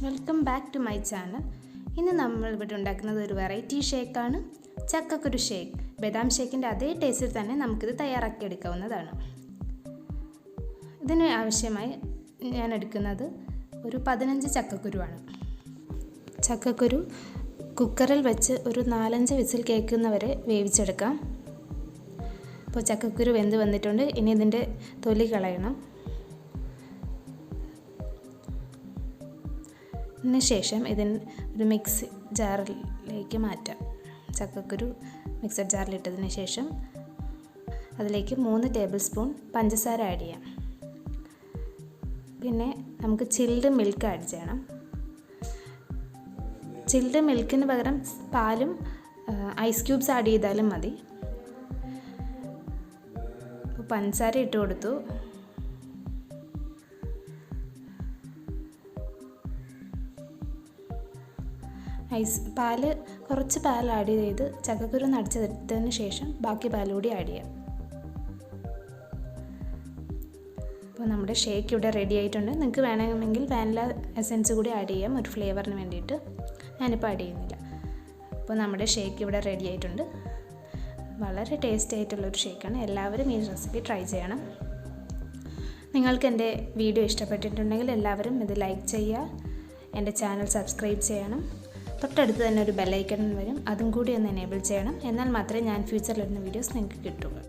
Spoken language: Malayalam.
Welcome back to my channel. ഇന്ന് നമ്മൾ ഇവിടെ ഉണ്ടാക്കുന്നത് ഒരു വെറൈറ്റി ഷേക്കാണ്, ചക്കക്കുരു ഷേക്ക്. ബദാം ഷേക്കിൻ്റെ അതേ ടേസ്റ്റിൽ തന്നെ നമുക്കിത് തയ്യാറാക്കിയെടുക്കാവുന്നതാണ്. ഇതിന് ആവശ്യമായി ഞാൻ എടുക്കുന്നത് ഒരു 15 ചക്കക്കുരുവാണ്. ചക്കക്കുരു കുക്കറിൽ വെച്ച് ഒരു 4-5 വിസിൽ കേൾക്കുന്നവരെ വേവിച്ചെടുക്കാം. ഇപ്പോൾ ചക്കക്കുരു വെന്ത് വന്നിട്ടുണ്ട്. ഇനി ഇതിൻ്റെ തൊലി കളയണം. ഇതിനുശേഷം ഇതിന് ഒരു മിക്സി ജാറിലേക്ക് മാറ്റാം. ചക്കക്കുരു മിക്സർ ജാറിലിട്ടതിന് ശേഷം അതിലേക്ക് 3 ടേബിൾ സ്പൂൺ പഞ്ചസാര ആഡ് ചെയ്യാം. പിന്നെ നമുക്ക് ചിൽഡ് മിൽക്ക് ആഡ് ചെയ്യണം. ചിൽഡ് മിൽക്കിന് പകരം പാലും ഐസ് ക്യൂബ്സ് ആഡ് ചെയ്താലും മതി. അപ്പോൾ പഞ്ചസാര ഇട്ട് കൊടുത്തു. കുറച്ച് പാൽ ആഡ് ചെയ്ത് ചക്കക്കുരു നടിച്ചെടുത്തതിന് ശേഷം ബാക്കി പാൽ കൂടി ആഡ് ചെയ്യാം. അപ്പോൾ നമ്മുടെ ഷേക്ക് ഇവിടെ റെഡി ആയിട്ടുണ്ട്. നിങ്ങൾക്ക് വേണമെങ്കിൽ വാനില എസൻസ് കൂടി ആഡ് ചെയ്യാം ഒരു ഫ്ലേവറിന് വേണ്ടിയിട്ട്. ഞാനിപ്പോൾ ആഡ് ചെയ്യുന്നില്ല. അപ്പോൾ നമ്മുടെ ഷേക്ക് ഇവിടെ റെഡി ആയിട്ടുണ്ട്. വളരെ ടേസ്റ്റി ആയിട്ടുള്ളൊരു ഷേക്കാണ്. എല്ലാവരും ഈ റെസിപ്പി ട്രൈ ചെയ്യണം. നിങ്ങൾക്ക് എൻ്റെ വീഡിയോ ഇഷ്ടപ്പെട്ടിട്ടുണ്ടെങ്കിൽ എല്ലാവരും ഇത് ലൈക്ക് ചെയ്യുക. എൻ്റെ ചാനൽ സബ്സ്ക്രൈബ് ചെയ്യണം. തൊട്ടടുത്ത് തന്നെ ഒരു ബെല്ലൈക്കൺ വരും, അതും കൂടി ഒന്ന് എനേബിൾ ചെയ്യണം. എന്നാൽ മാത്രമേ ഞാൻ ഫ്യൂച്ചറിലിടുന്ന വീഡിയോസ് നിങ്ങൾക്ക് കിട്ടുള്ളൂ.